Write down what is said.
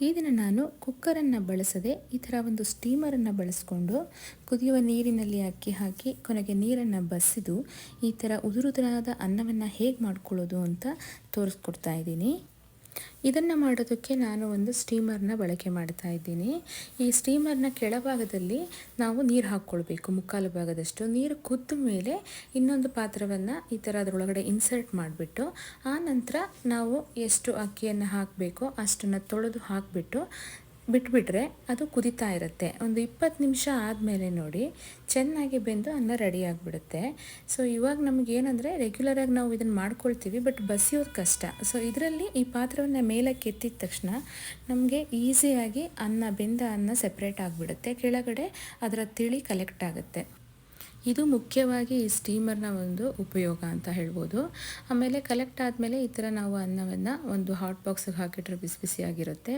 ಈ ದಿನ ನಾನು ಕುಕ್ಕರನ್ನು ಬಳಸದೆ ಈ ಥರ ಒಂದು ಸ್ಟೀಮರನ್ನು ಬಳಸ್ಕೊಂಡು ಕುದಿಯುವ ನೀರಿನಲ್ಲಿ ಅಕ್ಕಿ ಹಾಕಿ ಕೊನೆಗೆ ನೀರನ್ನು ಬಸಿದು ಈ ಥರ ಉದುರುದುರಾದ ಅನ್ನವನ್ನು ಹೇಗೆ ಮಾಡ್ಕೊಳ್ಳೋದು ಅಂತ ತೋರಿಸ್ಕೊಡ್ತಾ ಇದ್ದೀನಿ. ಇದನ್ನು ಮಾಡೋದಕ್ಕೆ ನಾನು ಒಂದು ಸ್ಟೀಮರ್ನ ಬಳಕೆ ಮಾಡ್ತಾ ಇದ್ದೀನಿ. ಈ ಸ್ಟೀಮರ್ನ ಕೆಳಭಾಗದಲ್ಲಿ ನಾವು ನೀರು ಹಾಕ್ಕೊಳ್ಬೇಕು. ಮುಕ್ಕಾಲು ಭಾಗದಷ್ಟು ನೀರು ಕುದ್ದ ಮೇಲೆ ಇನ್ನೊಂದು ಪಾತ್ರವನ್ನು ಈ ಥರ ಅದರೊಳಗಡೆ ಇನ್ಸರ್ಟ್ ಮಾಡಿಬಿಟ್ಟು ಆ ನಂತರ ನಾವು ಎಷ್ಟು ಅಕ್ಕಿಯನ್ನು ಹಾಕಬೇಕೋ ಅಷ್ಟನ್ನು ತೊಳೆದು ಹಾಕಿಬಿಟ್ಟು ಬಿಟ್ಬಿಟ್ರೆ ಅದು ಕುದೀತಾ ಇರುತ್ತೆ. ಒಂದು 20 ನಿಮಿಷ ಆದಮೇಲೆ ನೋಡಿ ಚೆನ್ನಾಗಿ ಬೆಂದು ಅನ್ನ ರೆಡಿ ಆಗಿಬಿಡುತ್ತೆ. ಸೊ ಇವಾಗ ನಮಗೇನೆಂದರೆ ರೆಗ್ಯುಲರಾಗಿ ನಾವು ಇದನ್ನು ಮಾಡ್ಕೊಳ್ತೀವಿ, ಬಟ್ ಬಸಿಯೋದು ಕಷ್ಟ. ಸೊ ಇದರಲ್ಲಿ ಈ ಪಾತ್ರವನ್ನು ಮೇಲಕ್ಕೆ ಎತ್ತಿದ ತಕ್ಷಣ ನಮಗೆ ಈಸಿಯಾಗಿ ಬೆಂದ ಅನ್ನ ಸೆಪ್ರೇಟ್ ಆಗಿಬಿಡುತ್ತೆ, ಕೆಳಗಡೆ ಅದರ ತಿಳಿ ಕಲೆಕ್ಟ್ ಆಗುತ್ತೆ. ಇದು ಮುಖ್ಯವಾಗಿ ಈ ಸ್ಟೀಮರ್ನ ಒಂದು ಉಪಯೋಗ ಅಂತ ಹೇಳ್ಬೋದು. ಆಮೇಲೆ ಕಲೆಕ್ಟ್ ಆದಮೇಲೆ ಈ ಥರ ನಾವು ಅನ್ನವನ್ನು ಒಂದು ಹಾಟ್ ಬಾಕ್ಸಿಗೆ ಹಾಕಿಟ್ರೆ ಬಿಸಿ ಬಿಸಿಯಾಗಿರುತ್ತೆ.